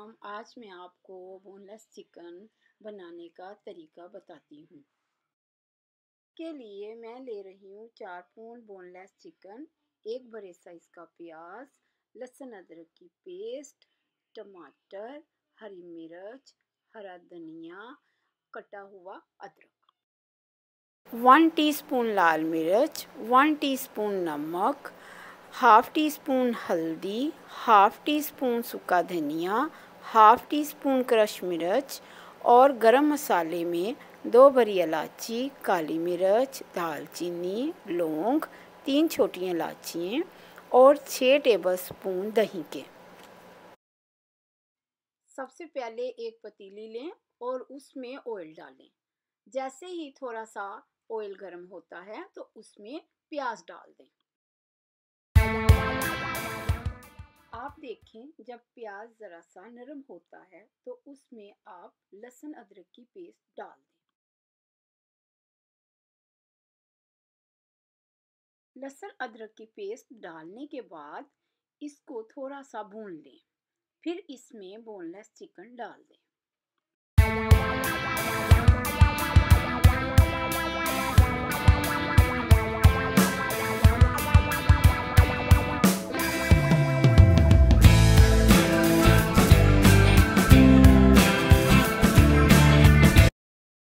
आज मैं आपको बोनलेस चिकन बनाने का तरीका बताती हूँ। के लिए मैं ले रही हूँ 4 पून बोनलेस चिकन, एक बड़े साइज का प्याज, लहसुन अदरक की पेस्ट, टमाटर, हरी मिर्च, हरा धनिया, कटा हुआ अदरक, 1 टीस्पून लाल मिर्च, 1 टीस्पून नमक, हाफ टी स्पून हल्दी, हाफ टी स्पून सूखा धनिया, हाफ टी स्पून क्रश मिर्च और गरम मसाले में 2 बड़ी इलायची, काली मिर्च, दालचीनी, लौंग, 3 छोटी इलायचियाँ और 6 टेबलस्पून दही के। सबसे पहले एक पतीली लें और उसमें ऑयल डालें। जैसे ही थोड़ा सा ऑयल गर्म होता है तो उसमें प्याज डाल दें। आप देखें जब प्याज ज़रा सा नरम होता है तो उसमें आप लहसुन अदरक की पेस्ट डाल दें। लहसुन अदरक की पेस्ट डालने के बाद इसको थोड़ा सा भून लें, फिर इसमें बोनलेस चिकन डाल दें।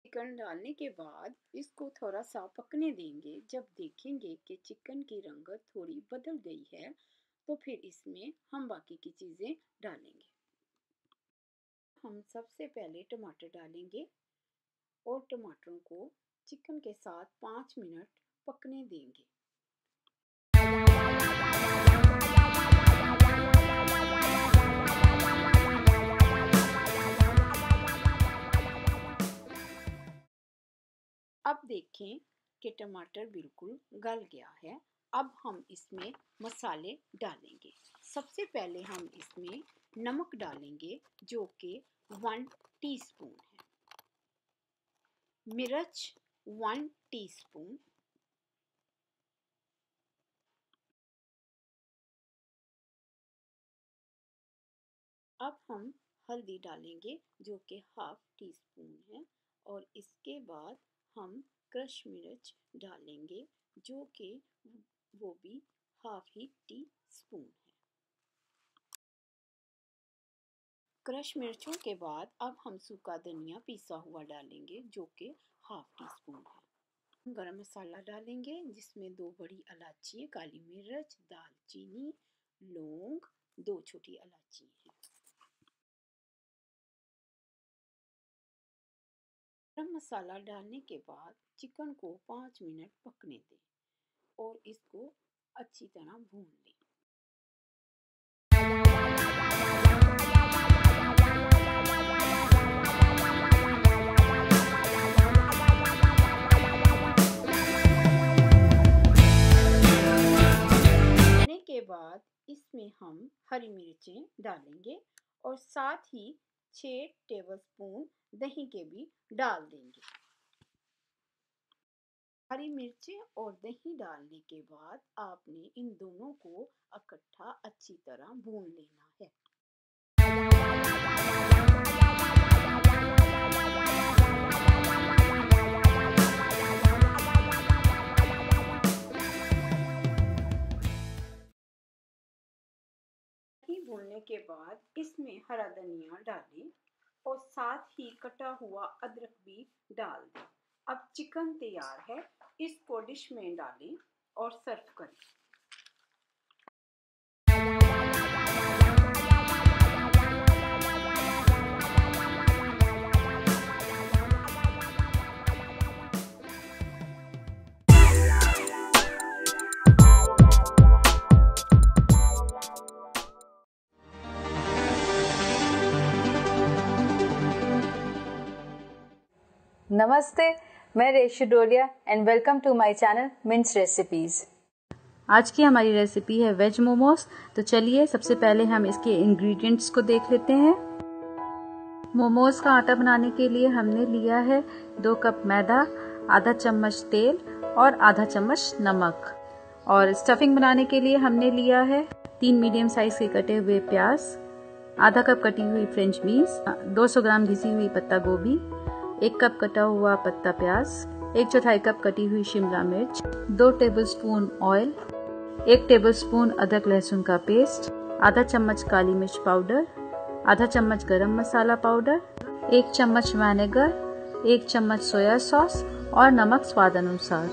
चिकन डालने के बाद इसको थोड़ा सा पकने देंगे। जब देखेंगे कि चिकन की रंगत थोड़ी बदल गई है तो फिर इसमें हम बाकी की चीज़ें डालेंगे। हम सबसे पहले टमाटर डालेंगे और टमाटरों को चिकन के साथ 5 मिनट पकने देंगे। अब देखें कि टमाटर बिल्कुल गल गया है। अब हम इसमें मसाले डालेंगे। सबसे पहले हम इसमें नमक डालेंगे जो कि 1 टीस्पून है, मिर्च 1 टीस्पून, अब हम हल्दी डालेंगे जो कि हाफ टी स्पून है और इसके बाद हम क्रश मिर्च डालेंगे जो कि वो भी हाफ ही टी स्पून है। क्रश मिर्चों के बाद अब हम सूखा धनिया पिसा हुआ डालेंगे जो कि हाफ टी स्पून है। गरम मसाला डालेंगे जिसमें 2 बड़ी इलायची, काली मिर्च, दालचीनी, लौंग, 2 छोटी इलायची है। गरम मसाला डालने के बाद चिकन को 5 मिनट पकने दें और इसको अच्छी तरह भून लें। के बाद इसमें हम हरी मिर्चें डालेंगे और साथ ही 6 टेबलस्पून दही के भी डाल देंगे। हरी मिर्चें और दही डालने के बाद आपने इन दोनों को इकट्ठा अच्छी तरह भून लेना है। भूनने के बाद इसमें हरा धनिया डालें और साथ ही कटा हुआ अदरक भी डाल दें। अब चिकन तैयार है, इसको डिश में डालें और सर्व करें। नमस्ते, मैं Reshu Doliya and welcome to my channel Mints Recipes. आज की हमारी रेसिपी है वेज मोमोज। तो चलिए सबसे पहले हम इसके इंग्रेडिएंट्स को देख लेते हैं। मोमोज का आटा बनाने के लिए हमने लिया है 2 कप मैदा, आधा चम्मच तेल और आधा चम्मच नमक। और स्टफिंग बनाने के लिए हमने लिया है 3 मीडियम साइज के कटे हुए प्याज, आधा कप कटी हुई फ्रेंच बीन्स, 200 ग्राम घिसी हुई पत्ता गोभी, 1 कप कटा हुआ पत्ता प्याज, 1/4 कप कटी हुई शिमला मिर्च, 2 टेबलस्पून ऑयल, 1 टेबलस्पून अदरक लहसुन का पेस्ट, आधा चम्मच काली मिर्च पाउडर, आधा चम्मच गरम मसाला पाउडर, 1 चम्मच विनेगर, 1 चम्मच सोया सॉस और नमक स्वाद अनुसार।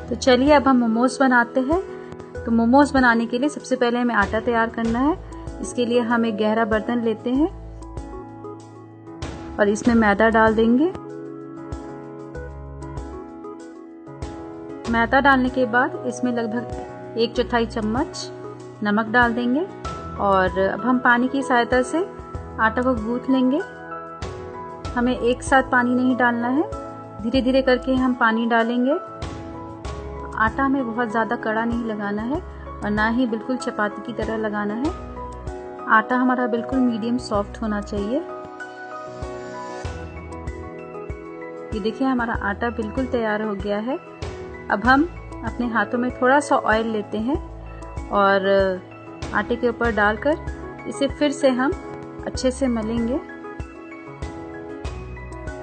तो चलिए अब हम मोमोज बनाते हैं। तो मोमोज बनाने के लिए सबसे पहले हमें आटा तैयार करना है। इसके लिए हम एक गहरा बर्तन लेते हैं और इसमें मैदा डाल देंगे। मैदा डालने के बाद इसमें लगभग 1/4 चम्मच नमक डाल देंगे और अब हम पानी की सहायता से आटा को गूंथ लेंगे। हमें एक साथ पानी नहीं डालना है, धीरे धीरे करके हम पानी डालेंगे। आटा हमें बहुत ज़्यादा कड़ा नहीं लगाना है और ना ही बिल्कुल चपाती की तरह लगाना है। आटा हमारा बिल्कुल मीडियम सॉफ्ट होना चाहिए। ये देखिए हमारा आटा बिल्कुल तैयार हो गया है। अब हम अपने हाथों में थोड़ा सा ऑयल लेते हैं और आटे के ऊपर डालकर इसे फिर से हम अच्छे से मलेंगे।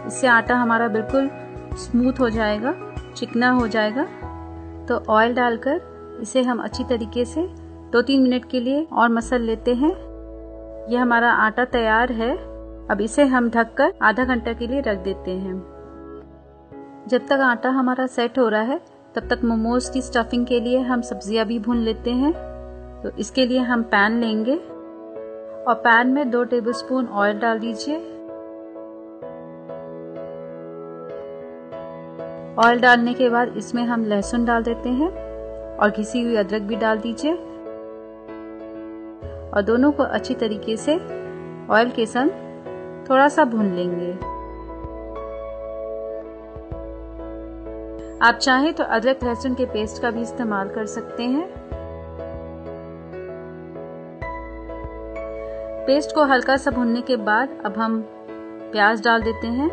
इससे आटा हमारा बिल्कुल स्मूथ हो जाएगा, चिकना हो जाएगा। तो ऑयल डालकर इसे हम अच्छी तरीके से 2-3 मिनट के लिए और मसल लेते हैं। यह हमारा आटा तैयार है। अब इसे हम ढककर आधा घंटा के लिए रख देते हैं। जब तक आटा हमारा सेट हो रहा है तब तक मोमोज की स्टफिंग के लिए हम सब्जियां भी भून लेते हैं। तो इसके लिए हम पैन लेंगे और पैन में 2 टेबलस्पून ऑयल डाल दीजिए। ऑयल डालने के बाद इसमें हम लहसुन डाल देते हैं और घिसी हुई अदरक भी डाल दीजिए और दोनों को अच्छी तरीके से ऑयल के संग थोड़ा सा भून लेंगे। आप चाहें तो अदरक लहसुन के पेस्ट का भी इस्तेमाल कर सकते हैं। पेस्ट को हल्का सा भूनने के बाद अब हम प्याज डाल देते हैं।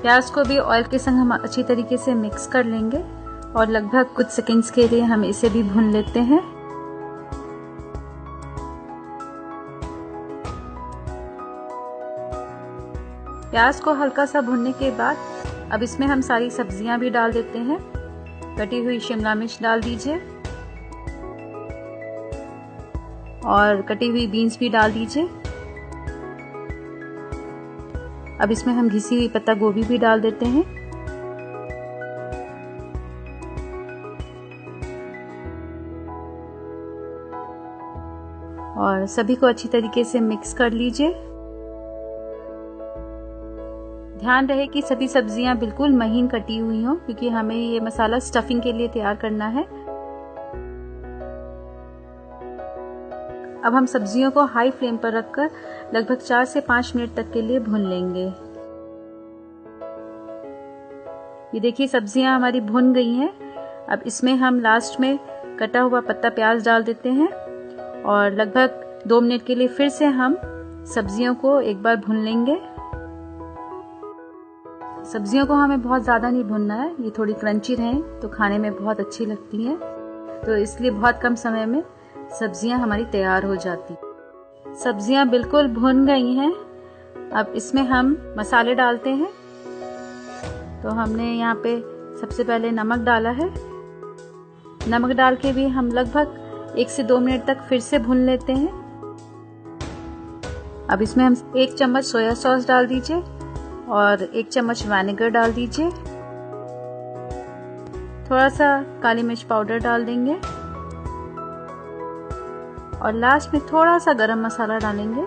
प्याज को भी ऑयल के संग हम अच्छी तरीके से मिक्स कर लेंगे और लगभग कुछ सेकंड्स के लिए हम इसे भी भून लेते हैं। प्याज को हल्का सा भूनने के बाद अब इसमें हम सारी सब्जियां भी डाल देते हैं। कटी हुई शिमला मिर्च डाल दीजिए और कटी हुई बीन्स भी डाल दीजिए। अब इसमें हम घिसी हुई पत्ता गोभी भी डाल देते हैं और सभी को अच्छी तरीके से मिक्स कर लीजिए। ध्यान रहे कि सभी सब्जियां बिल्कुल महीन कटी हुई हों क्योंकि हमें ये मसाला स्टफिंग के लिए तैयार करना है। अब हम सब्जियों को हाई फ्लेम पर रखकर लगभग 4 से 5 मिनट तक के लिए भून लेंगे। ये देखिए सब्जियां हमारी भुन गई हैं। अब इसमें हम लास्ट में कटा हुआ पत्ता प्याज डाल देते हैं और लगभग 2 मिनट के लिए फिर से हम सब्जियों को एक बार भून लेंगे। सब्जियों को हमें बहुत ज़्यादा नहीं भूनना है, ये थोड़ी क्रंची रहें तो खाने में बहुत अच्छी लगती हैं। तो इसलिए बहुत कम समय में सब्जियां हमारी तैयार हो जाती। सब्जियां बिल्कुल भुन गई हैं। अब इसमें हम मसाले डालते हैं। तो हमने यहाँ पे सबसे पहले नमक डाला है। नमक डाल के भी हम लगभग 1 से 2 मिनट तक फिर से भून लेते हैं। अब इसमें हम 1 चम्मच सोया सॉस डाल दीजिए और 1 चम्मच विनेगर डाल दीजिए। थोड़ा सा काली मिर्च पाउडर डाल देंगे और लास्ट में थोड़ा सा गरम मसाला डालेंगे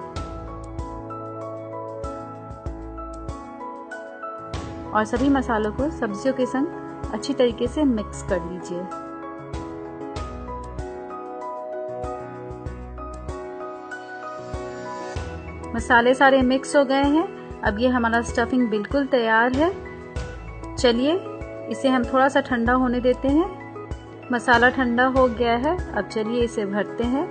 और सभी मसालों को सब्जियों के संग अच्छी तरीके से मिक्स कर लीजिए। मसाले सारे मिक्स हो गए हैं। अब ये हमारा स्टफिंग बिल्कुल तैयार है। चलिए इसे हम थोड़ा सा ठंडा होने देते हैं। मसाला ठंडा हो गया है। अब चलिए इसे भरते हैं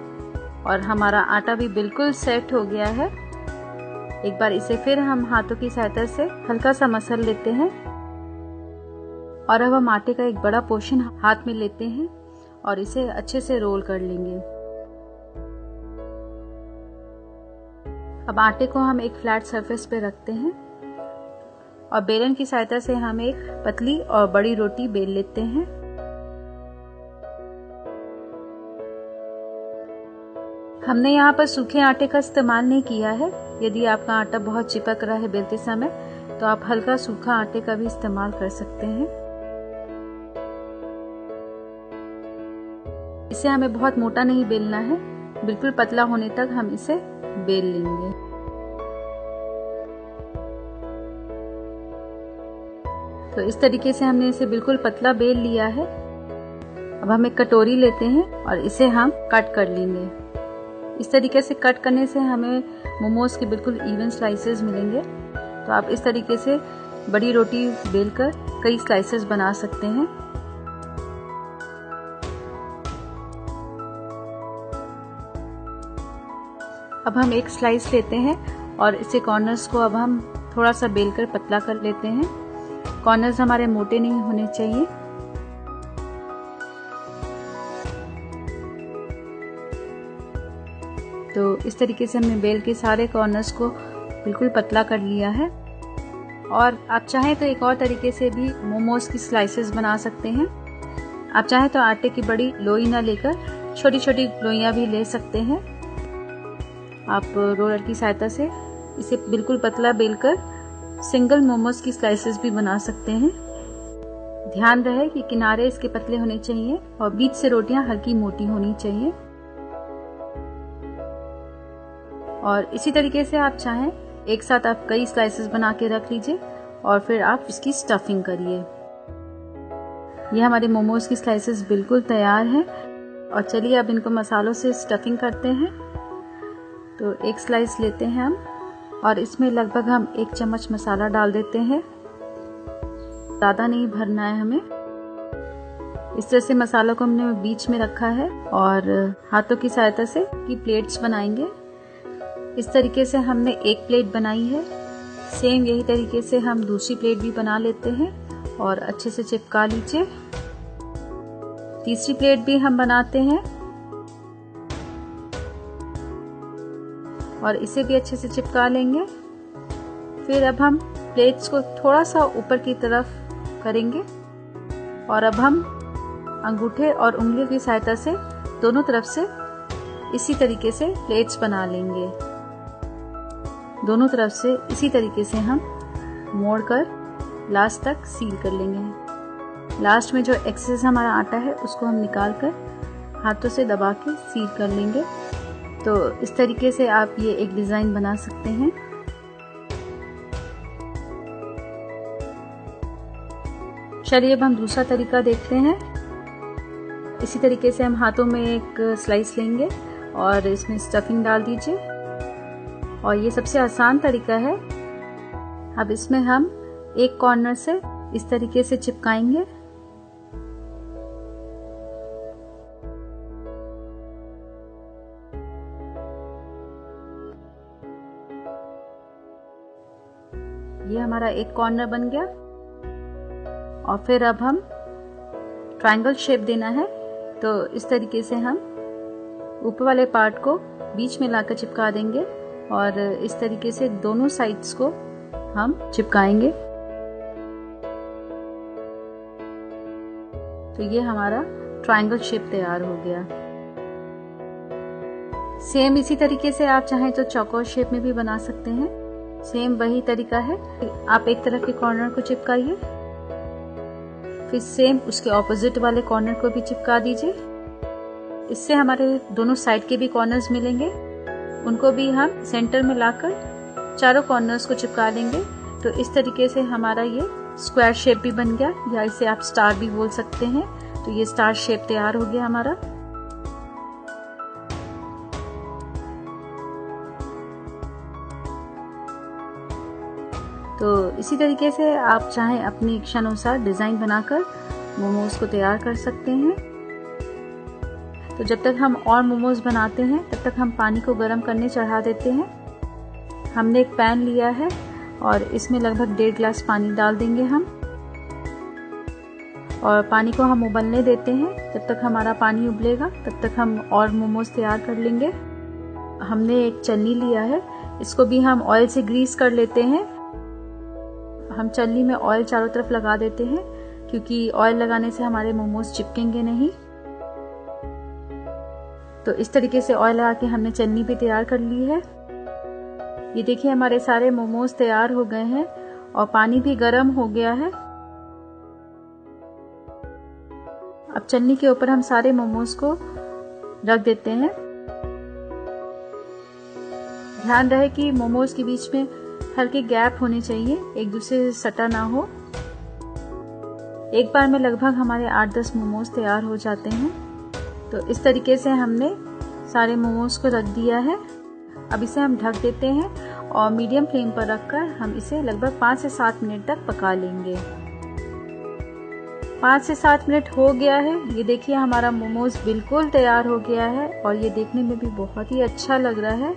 और हमारा आटा भी बिल्कुल सेट हो गया है। एक बार इसे फिर हम हाथों की सहायता से हल्का सा मसल लेते हैं। और अब हम आटे का एक बड़ा पोर्शन हाथ में लेते हैं और इसे अच्छे से रोल कर लेंगे। अब आटे को हम एक फ्लैट सरफेस पे रखते हैं और बेलन की सहायता से हम एक पतली और बड़ी रोटी बेल लेते हैं। हमने यहाँ पर सूखे आटे का इस्तेमाल नहीं किया है। यदि आपका आटा बहुत चिपक रहा है बेलते समय तो आप हल्का सूखा आटे का भी इस्तेमाल कर सकते हैं। इसे हमें बहुत मोटा नहीं बेलना है, बिल्कुल पतला होने तक हम इसे बेल लेंगे। तो इस तरीके से हमने इसे बिल्कुल पतला बेल लिया है। अब हम एक कटोरी लेते हैं और इसे हम कट कर लेंगे। इस तरीके से कट करने से हमें मोमोज के बिल्कुल इवन स्लाइसेस मिलेंगे। तो आप इस तरीके से बड़ी रोटी बेलकर कई स्लाइसेस बना सकते हैं। अब हम एक स्लाइस लेते हैं और इसे कॉर्नर्स को अब हम थोड़ा सा बेलकर पतला कर लेते हैं। कॉर्नर्स हमारे मोटे नहीं होने चाहिए। तो इस तरीके से हमने बेल के सारे कॉर्नर्स को बिल्कुल पतला कर लिया है। और आप चाहें तो एक और तरीके से भी मोमोज की स्लाइसेस बना सकते हैं। आप चाहें तो आटे की बड़ी लोई ना लेकर छोटी छोटी लोइयां भी ले सकते हैं। आप रोलर की सहायता से इसे बिल्कुल पतला बेलकर सिंगल मोमोज की स्लाइसेस भी बना सकते हैं। ध्यान रहे कि किनारे इसके पतले होने चाहिए और बीच से रोटियां हल्की मोटी होनी चाहिए। और इसी तरीके से आप चाहें एक साथ आप कई स्लाइसेस बना के रख लीजिए और फिर आप इसकी स्टफिंग करिए। ये हमारे मोमोज की स्लाइसेस बिल्कुल तैयार हैं। और चलिए अब इनको मसालों से स्टफिंग करते हैं। तो एक स्लाइस लेते हैं हम और इसमें लगभग हम 1 चम्मच मसाला डाल देते हैं। ज़्यादा नहीं भरना है हमें। इस तरह से मसालों को हमने बीच में रखा है और हाथों की सहायता से की प्लेट्स बनाएंगे। इस तरीके से हमने एक प्लेट बनाई है। सेम यही तरीके से हम दूसरी प्लेट भी बना लेते हैं और अच्छे से चिपका लीजिए। तीसरी प्लेट भी हम बनाते हैं और इसे भी अच्छे से चिपका लेंगे। फिर अब हम प्लेट्स को थोड़ा सा ऊपर की तरफ करेंगे और अब हम अंगूठे और उंगलियों की सहायता से दोनों तरफ से इसी तरीके से प्लेट्स बना लेंगे। दोनों तरफ से इसी तरीके से हम मोड़कर लास्ट तक सील कर लेंगे। लास्ट में जो एक्सेस हमारा आटा है उसको हम निकाल कर हाथों से दबा के सील कर लेंगे। तो इस तरीके से आप ये एक डिजाइन बना सकते हैं। चलिए अब हम दूसरा तरीका देखते हैं। इसी तरीके से हम हाथों में एक स्लाइस लेंगे और इसमें स्टफिंग डाल दीजिए और ये सबसे आसान तरीका है। अब इसमें हम एक कॉर्नर से इस तरीके से चिपकाएंगे ये हमारा एक कॉर्नर बन गया। और फिर अब हम ट्रायंगल शेप देना है। तो इस तरीके से हम ऊपर वाले पार्ट को बीच में लाकर चिपका देंगे और इस तरीके से दोनों साइड्स को हम चिपकाएंगे। तो ये हमारा ट्रायंगल शेप तैयार हो गया। सेम इसी तरीके से आप चाहें तो चौकोर शेप में भी बना सकते हैं। सेम वही तरीका है। आप एक तरफ के कॉर्नर को चिपकाइए, फिर सेम उसके ऑपोजिट वाले कॉर्नर को भी चिपका दीजिए। इससे हमारे दोनों साइड के भी कॉर्नर्स मिलेंगे। उनको भी हम सेंटर में लाकर चारों कॉर्नर्स को चिपका लेंगे। तो इस तरीके से हमारा ये स्क्वायर शेप भी बन गया, या इसे आप स्टार भी बोल सकते हैं। तो ये स्टार शेप तैयार हो गया हमारा। तो इसी तरीके से आप चाहें अपनी इच्छा अनुसार डिजाइन बनाकर मोमोज को तैयार कर सकते हैं। तो जब तक हम और मोमोज बनाते हैं तब तक हम पानी को गर्म करने चढ़ा देते हैं। हमने एक पैन लिया है और इसमें लगभग 1.5 गिलास पानी डाल देंगे हम। और पानी को हम उबलने देते हैं। जब तक हमारा पानी उबलेगा तब तक हम और मोमोज तैयार कर लेंगे। हमने एक चलनी लिया है, इसको भी हम ऑयल से ग्रीस कर लेते हैं। हम चलनी में ऑयल चारों तरफ लगा देते हैं क्योंकि ऑयल लगाने से हमारे मोमोज चिपकेंगे नहीं। तो इस तरीके से ऑयल लगा के हमने चलनी भी तैयार कर ली है। ये देखिए हमारे सारे मोमोज तैयार हो गए हैं और पानी भी गर्म हो गया है। अब चलनी के ऊपर हम सारे मोमोज को रख देते हैं। ध्यान रहे कि मोमोज के बीच में हल्के गैप होने चाहिए, एक दूसरे से सटा ना हो। एक बार में लगभग हमारे 8-10 मोमोज तैयार हो जाते हैं। तो इस तरीके से हमने सारे मोमोज को रख दिया है। अब इसे हम ढक देते हैं और मीडियम फ्लेम पर रखकर हम इसे लगभग 5 से 7 मिनट तक पका लेंगे। 5 से 7 मिनट हो गया है। ये देखिए हमारा मोमोज बिल्कुल तैयार हो गया है और ये देखने में भी बहुत ही अच्छा लग रहा है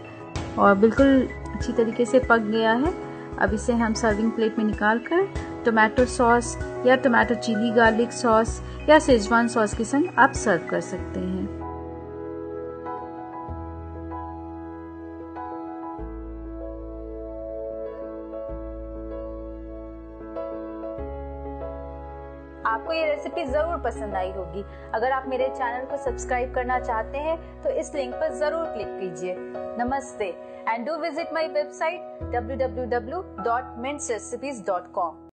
और बिल्कुल अच्छी तरीके से पक गया है। अब इसे हम सर्विंग प्लेट में निकाल कर टोमेटो सॉस या टोमेटो चिली गार्लिक सॉस या शेजवान सॉस के संग आप सर्व कर सकते हैं। आपको ये रेसिपी जरूर पसंद आई होगी। अगर आप मेरे चैनल को सब्सक्राइब करना चाहते हैं तो इस लिंक पर जरूर क्लिक कीजिए। नमस्ते and do visit my website www.mintsrecipes.com।